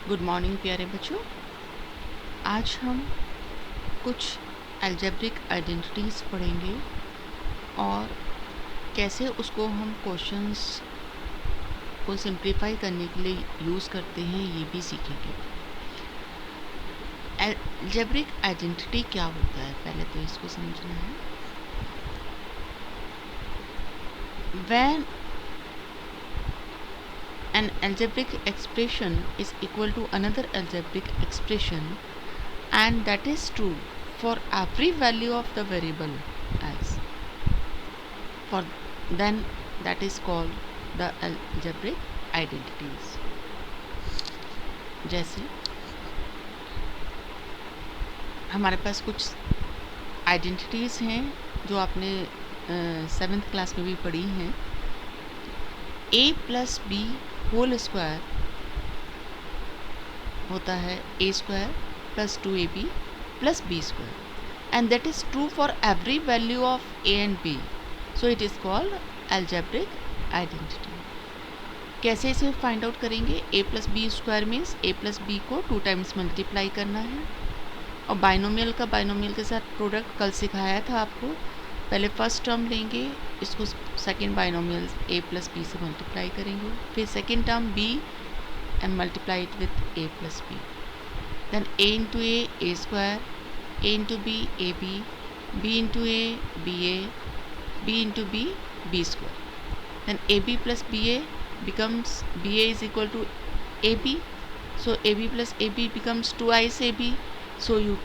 Good morning प्यारे बच्चों। आज हम कुछ अलजेब्रिक आइडेंटिटीज़ पढ़ेंगे और कैसे उसको हम क्वेश्चंस को सिंप्लीफाई करने के लिए यूज़ करते हैं ये भी सीखेंगे। अलजेब्रिक आइडेंटिटी क्या होता है, पहले तो इसको समझना है। When an algebraic expression is equal to another algebraic expression and that is true for every value of the variable x, for then that is called the algebraic identities। जैसे हमारे पास कुछ आइडेंटिटीज़ हैं जो आपने 7th क्लास में भी पढ़ी हैं। a plus b whole square होता है a square plus 2ab plus b square and that is true for every value of a and b, so it is called algebraic identity। कैसे इसे find out करेंगे? a plus b square means a plus b को 2 times multiply करना है और binomial का binomial के साथ प्रोडक्ट कल सिखाया था आपको। पहले फर्स्ट टर्म लेंगे, इसको second binomial a plus b से मल्टीप्लाई करेंगे, फिर second term b and multiply it with a plus b, then a into a square, a into b ab, b into a ba, b into b b square, then ab plus ba becomes ba is equal to ab, so ab plus ab becomes 2i's ab, so you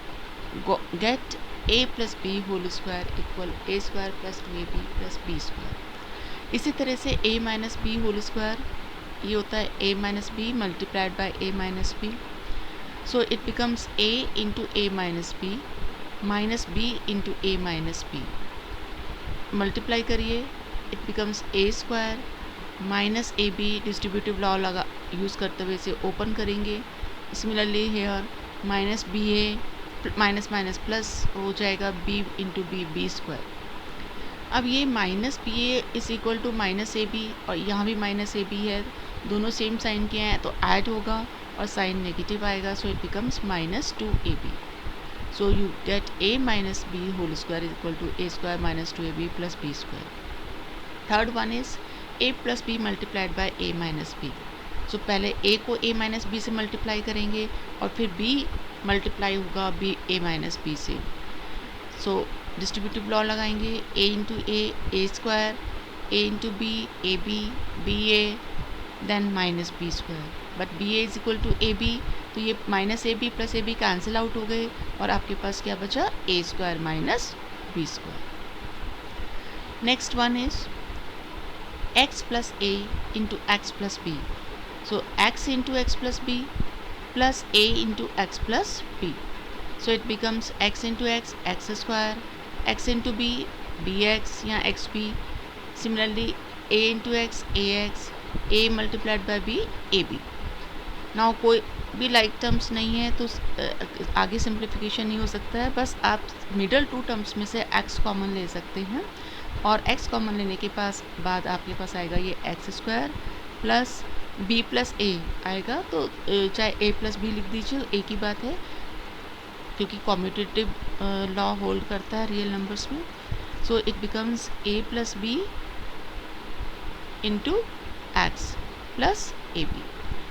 get a plus b whole square equal a square plus 2ab plus b square। इसी तरह से a minus b whole square ये होता है a minus B multiplied by a minus B, so it becomes a into a minus B into a minus B. Multiply करिए, it becomes a square minus A B, distributive law लगा use करते हुए इसे open करेंगे। Similarly here minus B A minus minus plus हो जाएगा b into B square. अब ये minus B A is equal to minus A B और यहाँ भी माइनस ए बी है, दोनों सेम साइन के हैं तो ऐड होगा और साइन नेगेटिव आएगा, so it becomes minus 2ab, so you get a minus B whole square is equal to a square minus 2ab plus b square. Third one is a plus B multiplied by a minus B, so पहले a को a minus B से multiply करेंगे और फिर b multiply होगा b a minus B से, so distributive law लगाएंगे a into A square, a into B A B A then minus B square, but B A is equal to A B, तो ये minus A B plus A B cancel out हो गए और आपके पास क्या बचा? A square minus B square. Next one is X plus A into x plus B, so X into x plus B plus A into x plus B, so it becomes x into x x square, x into b bx या xb, similarly a into x ax, a multiplied by b ab। Now कोई भी like terms नहीं है तो आगे simplification नहीं हो सकता है, बस आप मिडल 2 टर्म्स में से x कॉमन ले सकते हैं और x कॉमन लेने के बाद आपके पास आएगा ये X square plus b plus A आएगा, तो चाहे a प्लस बी लिख दीजिए, a की बात है क्योंकि कॉम्यूटेटिव लॉ होल्ड करता है रियल नंबर्स में, so it becomes a plus b into x plus A B.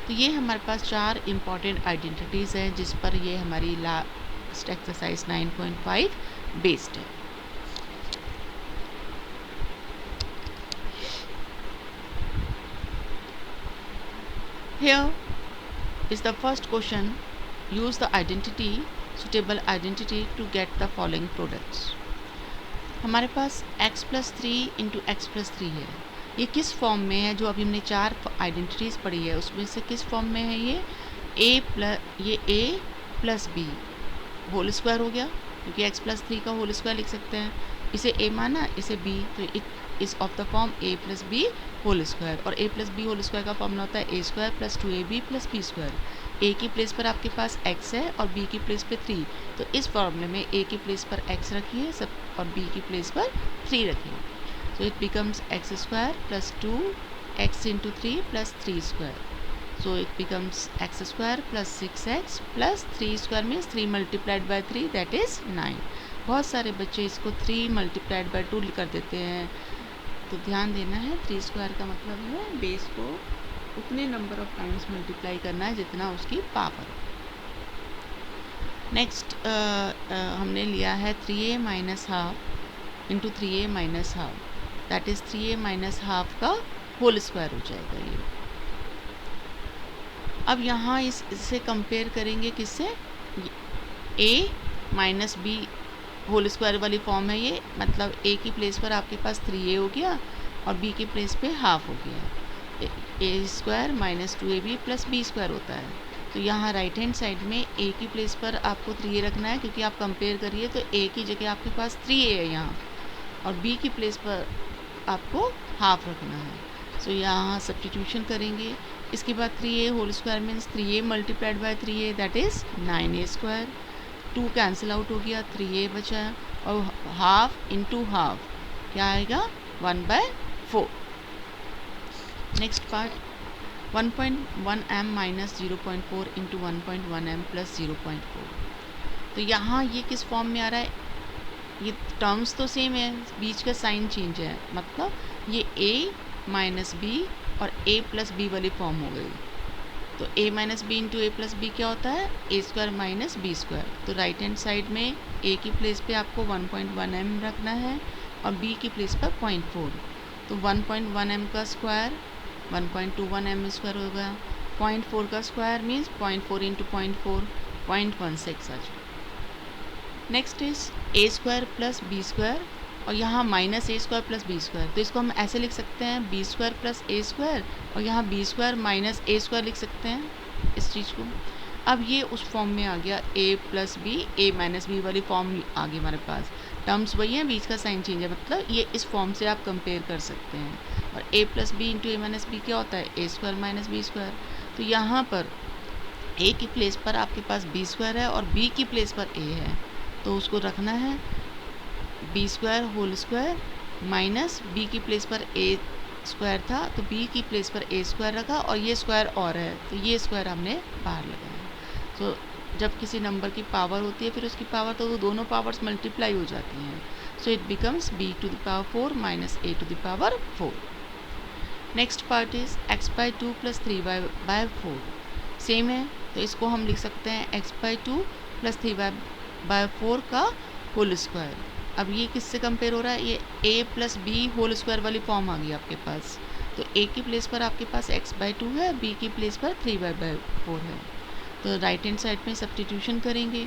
तो ये हमारे पास 4 इम्पॉर्टेंट आइडेंटिटीज़ हैं जिस पर ये हमारी लास्ट एक्सरसाइज 9.5 बेस्ड है। Here is the first question, use the identity suitable identity to get the following products। हमारे पास x plus 3 into x plus 3 है, ये किस फॉर्म में है? जो अभी हमने 4 आइडेंटिटीज़ पढ़ी है उसमें से किस फॉर्म में है? ये a plus b whole square हो गया क्योंकि x प्लस 3 का होल स्क्वायर लिख सकते हैं, इसे a माना इसे b, तो it is of the form a plus b whole square, और a plus b whole square का फॉर्मूला होता है a square plus 2ab plus b square. a की प्लेस पर आपके पास x है और b की प्लेस पर 3, तो इस फॉर्मूले में a की प्लेस पर x रखिए सब और b की प्लेस पर 3 रखिए, सो it becomes x square plus 2 x into 3 plus 3 square, So it becomes x square plus 6x plus 3 square means 3 multiplied by 3 that is 9. बहुत सारे बच्चे इसको 3 multiplied by 2 कर देते हैं, तो ध्यान देना है 3 स्क्वायर का मतलब है बेस को उतने नंबर ऑफ टाइम्स मल्टीप्लाई करना है जितना उसकी पावर। नेक्स्ट हमने लिया है 3a minus half into 3a minus half that is 3a minus half का होल स्क्वायर हो जाएगा ये। अब यहाँ इससे कंपेयर करेंगे किससे, a minus B whole square वाली फॉर्म है ये, मतलब a की प्लेस पर आपके पास 3a हो गया और b की प्लेस पे हाफ हो गया, a square minus 2ab plus b square होता है। तो यहाँ राइट हैंड साइड में a की प्लेस पर आपको 3a रखना है, क्योंकि आप कंपेयर करिए तो a की जगह आपके पास 3a है यहाँ, और b की प्लेस पर आपको हाफ रखना है। सो यहाँ सब्स्टिट्यूशन करेंगे। इसके बाद 3a whole square means 3a multiplied by 3a that is 9a square. 2 cancel out हो गया, 3a बचा, और हाफ इंटू हाफ क्या आएगा 1/4। Next part 1.1 m minus 0.4 into 1.1 m plus 0.4। तो यहाँ ये किस फॉर्म में आ रहा है, ये टर्म्स तो सेम है, बीच का साइन चेंज है, मतलब ये a माइनस बी और a प्लस बी वाली फॉर्म हो गई। तो a minus B into a plus b क्या होता है, a square minus B square. तो राइट हैंड साइड में a की प्लेस पे आपको 1.1 m रखना है और b की प्लेस पर 0.4। तो 1.1 m का स्क्वायर 1.21 m स्क्वायर हो गया, 0.4 का स्क्वायर मीन्स 0.4 इंटू 0.4 0.16 आ जाए। Next is a square plus b square, और यहाँ minus a square plus b square, तो इसको हम ऐसे लिख सकते हैं b square plus a square, और यहाँ b square minus a square लिख सकते हैं इस चीज़ को। अब ये उस फॉर्म में आ गया a plus b, A minus b वाली फॉर्म आ गई हमारे पास। टर्म्स वही हैं, बीच का साइन चेंज है, मतलब ये इस फॉर्म से आप कंपेयर कर सकते हैं। और a plus b into a minus b क्या होता है, a square minus B square. तो यहाँ पर a की प्लेस पर आपके पास बी स्क्वायर है और b की प्लेस पर a है, तो उसको रखना है b square whole square minus b की प्लेस पर ए स्क्वायर था, तो बी की प्लेस पर ए स्क्वायर रखा, और ये स्क्वायर और है तो ये स्क्वायर हमने बाहर लगाया। तो जब किसी नंबर की पावर होती है फिर उसकी पावर, तो वो दोनों पावर्स मल्टीप्लाई हो जाती हैं। So it becomes b to the power 4 minus a to the power 4। Next part is x/2 plus 3y/4। Same है, तो इसको हम लिख सकते हैं x/2 प्लस 3y/4 का होल स्क्वायर। अब ये किससे कंपेयर हो रहा है, ये a plus b whole square वाली फॉर्म आ गई आपके पास। तो a की प्लेस पर आपके पास x/2 है, b की प्लेस पर 3y/4 है। तो राइट हैंड साइड में सब्स्टिट्यूशन करेंगे,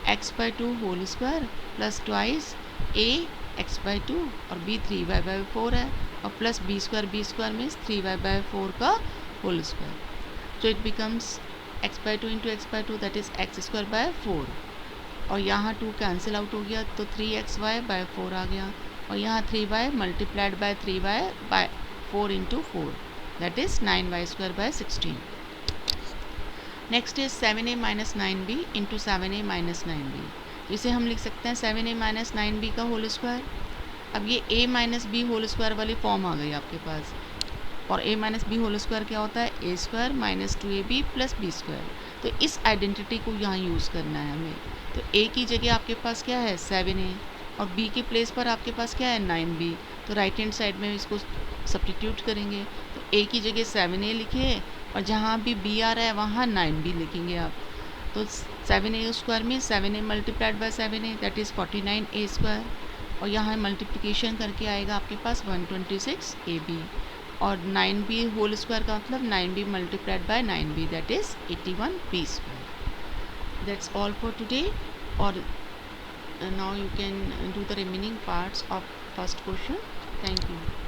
x/2 whole square plus twice a x/2 और b 3y/4 है, और plus b square means 3y/4 का होल स्क्वायर। तो it becomes x/2 into x/2 that is x²/4, और यहाँ 2 कैंसिल आउट हो गया, तो 3xy/4 आ गया, और यहाँ 3y multiplied by 3y/4 into 4 that is 9y² 16। Next is 7a minus 9b into 7a minus 9b। इसे हम लिख सकते हैं 7a माइनस 9b का होल स्क्वायर। अब ये a minus B whole square वाली फॉर्म आ गई आपके पास, और a minus B whole square क्या होता है, a square minus 2ab plus b square. तो इस आइडेंटिटी को यहाँ यूज़ करना है हमें। तो a की जगह आपके पास क्या है 7a, और b के प्लेस पर आपके पास क्या है 9b। तो राइट हैंड साइड में इसको सब्स्टिट्यूट करेंगे, तो a की जगह 7a लिखिए, और जहाँ भी b आ रहा है वहाँ 9b लिखेंगे आप। तो 7a स्क्वायर में 7a multiplied by 7a that is 49a square, और यहाँ मल्टीप्लिकेशन करके आएगा आपके पास 126ab, और 9b होल स्क्वायर का मतलब 9b multiplied by 9b that is 81b square. That's all for today, or now you can do the remaining parts of first question. Thank you.